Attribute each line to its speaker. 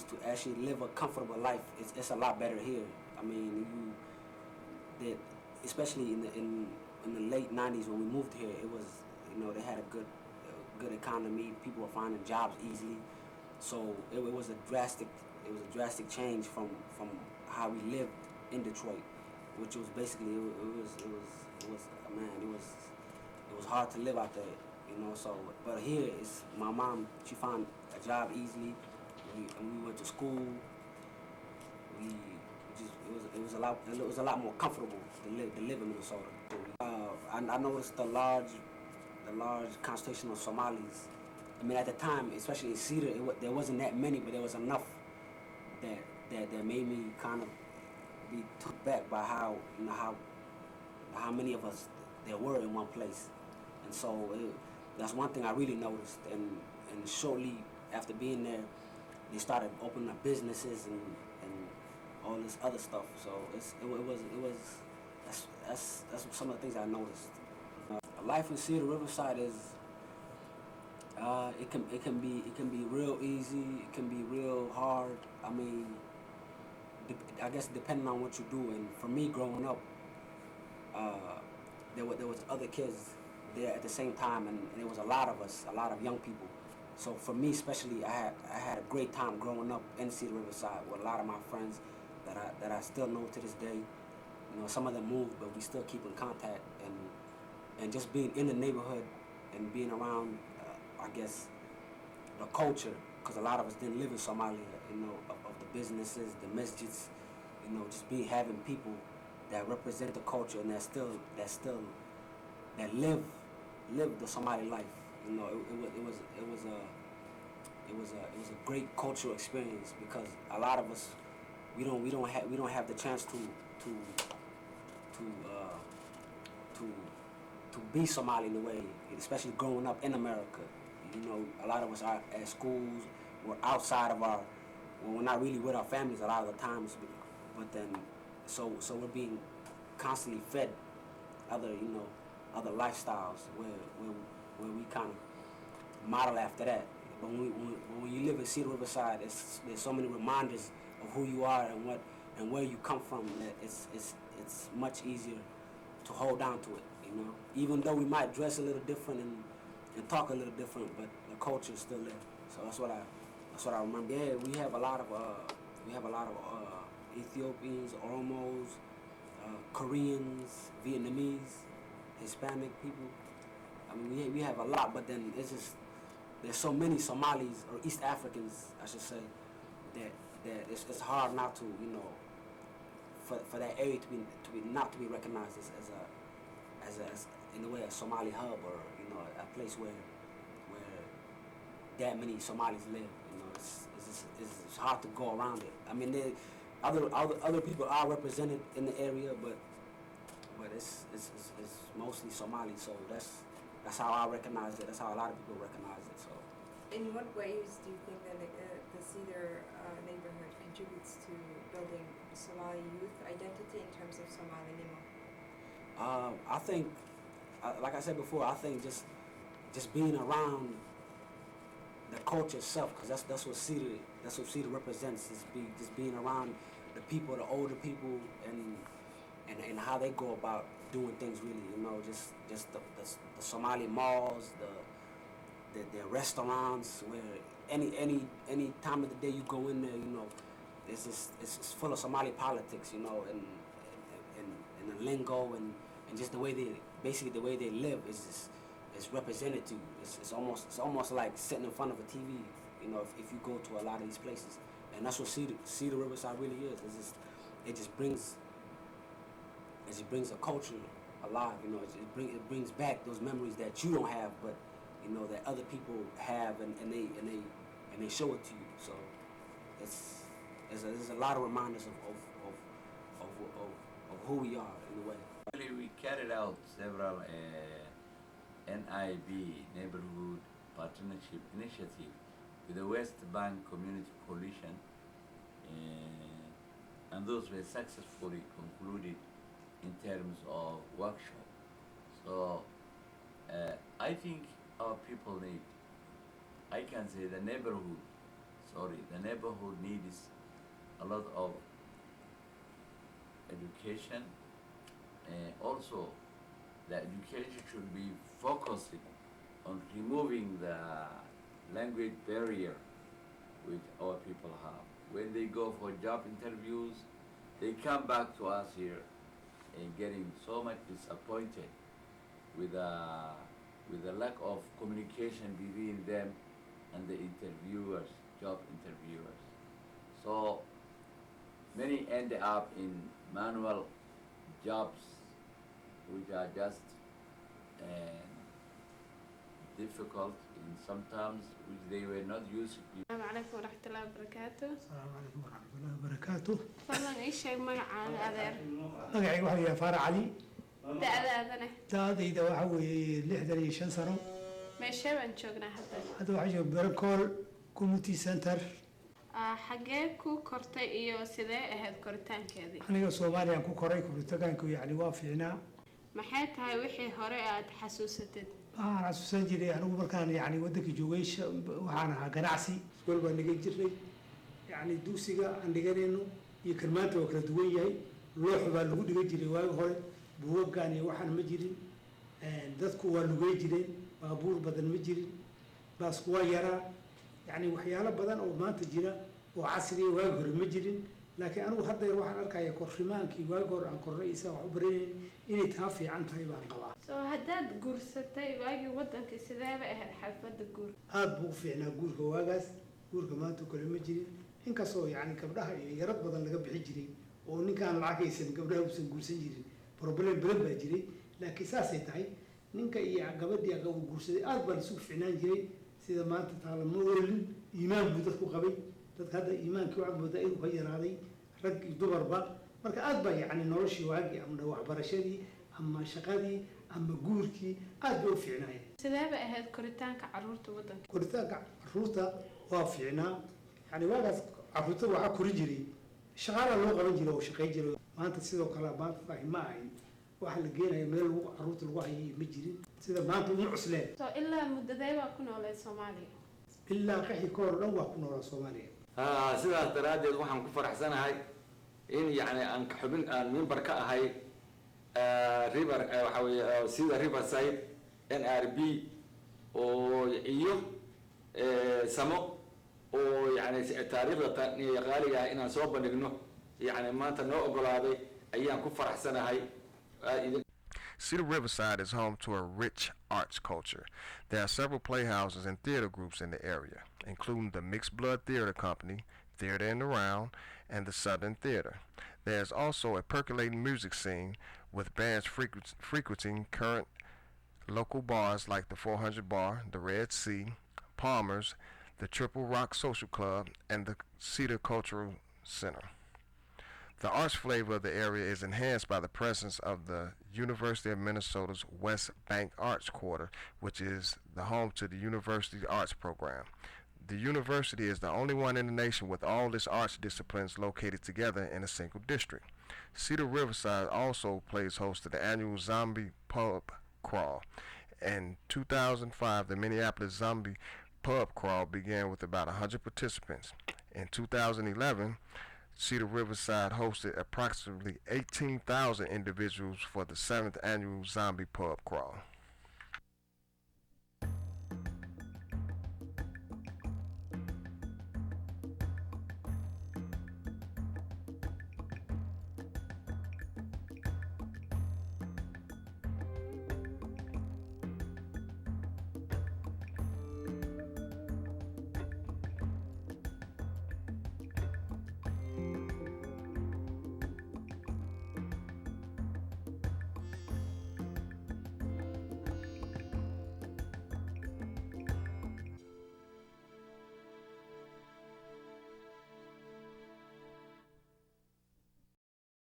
Speaker 1: opportunities to actually live a comfortable life, it's a lot better here. I mean, that especially in the late '90s when we moved here, it was, they had a good economy. People were finding jobs easily, so it was a drastic change from how we lived in Detroit, which was basically it was hard to live out there, So, but here it's my mom. She found a job easily. We went to school. We just it was a lot more comfortable to live in Minnesota. I noticed the large concentration of Somalis. I mean, at the time, especially in Cedar, there wasn't that many, but there was enough that made me kind of be took back by how many of us there were in one place. And so that's one thing I really noticed. And shortly after being there, they started opening up businesses and all this other stuff. So that's some of the things I noticed. Life in Cedar Riverside is it can be real easy. It can be real hard. I mean, I guess depending on what you do. And for me, growing up, there was other kids there at the same time, and there was a lot of us, a lot of young people. So for me, especially, I had a great time growing up in Cedar Riverside with a lot of my friends that I still know to this day. Some of them moved, but we still keep in contact. And just being in the neighborhood and being around, I guess, the culture, because a lot of us didn't live in Somalia, of the businesses, the masjids, just having people that represent the culture and that live the Somali life. It was a great cultural experience because a lot of us we don't have the chance to be Somali in a way, especially growing up in America. A lot of us are at schools, we're outside of we're not really with our families a lot of the times, but then so we're being constantly fed other lifestyles where we kind of model after that. But when you live in Cedar Riverside, there's so many reminders of who you are and where you come from that it's much easier to hold on to it. Even though we might dress a little different and talk a little different, but the culture is still there. So that's what I remember. Yeah, we have a lot of Ethiopians, Oromos, Koreans, Vietnamese, Hispanic people. I mean, we have a lot, but then there's so many Somalis or East Africans, I should say, that it's hard not to, for that area to be recognized as in a way a Somali hub, or a place where that many Somalis live. It's hard to go around it. I mean, other people are represented in the area, but it's mostly Somali. So that's how I recognize it. That's how a lot of people recognize it. So.
Speaker 2: In what ways do you think that the Cedar neighborhood contributes to building Somali youth identity in terms of Somali Nimo?
Speaker 1: I think, like I said before, I think just being around the culture itself, because that's what Cedar represents. Just being around the people, the older people, and how they go about doing things. Really, just the Somali malls, the restaurants where any time of the day you go in there, it's full of Somali politics, and the lingo and just the way they live is represented to you. It's almost like sitting in front of a TV, if you go to a lot of these places, and that's what Cedar Riverside really is. It just brings a culture alive. It brings back those memories that you don't have, but that other people have, and they show it to you. So there's a lot of reminders of who we are in a way.
Speaker 3: We carried out several NIB neighborhood partnership initiative with the West Bank Community Coalition, and those were successfully concluded in terms of workshop. So I think our people need, I can say, the neighborhood the neighborhood needs a lot of education, and also the education should be focusing on removing the language barrier which our people have. When they go for job interviews, they come back to us here and getting so much disappointed with the lack of communication between them and the interviewers, job interviewers. So many end up in manual jobs which are just difficult and sometimes which they were not used to.
Speaker 4: السلام عليكم ورحمة الله وبركاته.
Speaker 5: السلام عليكم ورحمة الله وبركاته.
Speaker 4: فضلا إيش شيء مقعد أذر؟
Speaker 5: magacayga waxaa yahay Faarac Cali.
Speaker 4: دأذنه.
Speaker 5: Taadayda waxa weeye 65 sano.
Speaker 4: meeshee baan joognaa hadda?
Speaker 5: Hadda waxaan joogaa Barcol Community Center.
Speaker 4: xagee ku kortay iyo sidee ahayd koritaankeedii?
Speaker 5: Aniga Soomaaliya ku koray koritaanku yani waa fiicnaa.
Speaker 4: maxay tahay wixii hore aad xasuusatid?
Speaker 5: Waxaan xasuusan jiray anigu markaan yani waddanka joogay waxaan ahaa ganacsi. Iskool baan dhigan jirnay. Yani dugsiga aan dhiganayno iyo kalmaanta waa kala duwan yahay. Loox baa lagu dhigan jiray waagi hore. buugaan iyo waxaan ma jirin. dadku waa lugay jireen. baabuur badan ma jirin. baasku waa yaraa. يعني waxyaalo badan oo maanta jira oo casri ah waag hore ma jirin laakiin anigu hadda waxaan arkayaa korrimaankii waag hore aan kornay isa wax u baranay inay taa fiican tahay baan qabaa
Speaker 4: soo haddaad guursatay waagii waddanka sideeba ahayd xafladda guur
Speaker 5: aad buu u fiicnaa guurka waagaas guurka maanta kale ma jirin inkastoo yani gabdhaha iyo yarad badan laga bixi jiray oo ninkaan lacag haysan gabdhaha uusan guursan jirin problem badan baa jiray laakiin saasay tahay ninka iyo gabadhii aqoon guursaday aad baa isugu fiicnaan jiray sida maanta taala ma oolin iimaan buu dadku qabay dadka hadda iimaankii waxaad moodaa inuu ka yaraaday rag iyo dumarba marka aad baa yacni noloshii waagii ama waxbarashadii ama shaqadii ama guurkii aad bay u fiicnaayeen
Speaker 4: sideeba ahayd koritaanka carruurta waddanka
Speaker 5: koritaanka carruurta waa fiicnaa yani waagaas carruurta waxaa kori jiray shaqaala loo qaban jiray oo shaqayn jiray maanta sidoo kale maanta faahi ma ahayn waxa la geenayo meel lagu carruurta lagu hayay ma jirin sida maanta uma cusleen
Speaker 4: soo ilaa muddadee baa ku noolay Soomaaliya
Speaker 5: ilaa qixi ka hor dhan waa ku noolaa Soomaaliya
Speaker 6: sidaas daraadeed waxaan ku faraxsanahay in yani aan xubin aan member ka ahay waxa weeye sida Riverside NRP oo iyo samo oo yani taariikhda qaaliga inaan soo bandhigno yani maanta noo ogolaaday ayaan ku faraxsanahay
Speaker 7: Cedar Riverside is home to a rich arts culture. There are several playhouses and theater groups in the area, including the Mixed Blood Theater Company, Theater in the Round, and the Southern Theater. There is also a percolating music scene with bands frequenting current local bars like the 400 Bar, the Red Sea, Palmer's, the Triple Rock Social Club, and the Cedar Cultural Center. The arts flavor of the area is enhanced by the presence of the University of Minnesota's West Bank Arts Quarter, which is the home to the university arts program. The university is the only one in the nation with all its arts disciplines located together in a single district. Cedar Riverside also plays host to the annual Zombie Pub Crawl. In 2005, the Minneapolis Zombie Pub Crawl began with about 100 participants. In 2011, Cedar Riverside hosted approximately 18,000 individuals for the 7th annual Zombie Pub Crawl.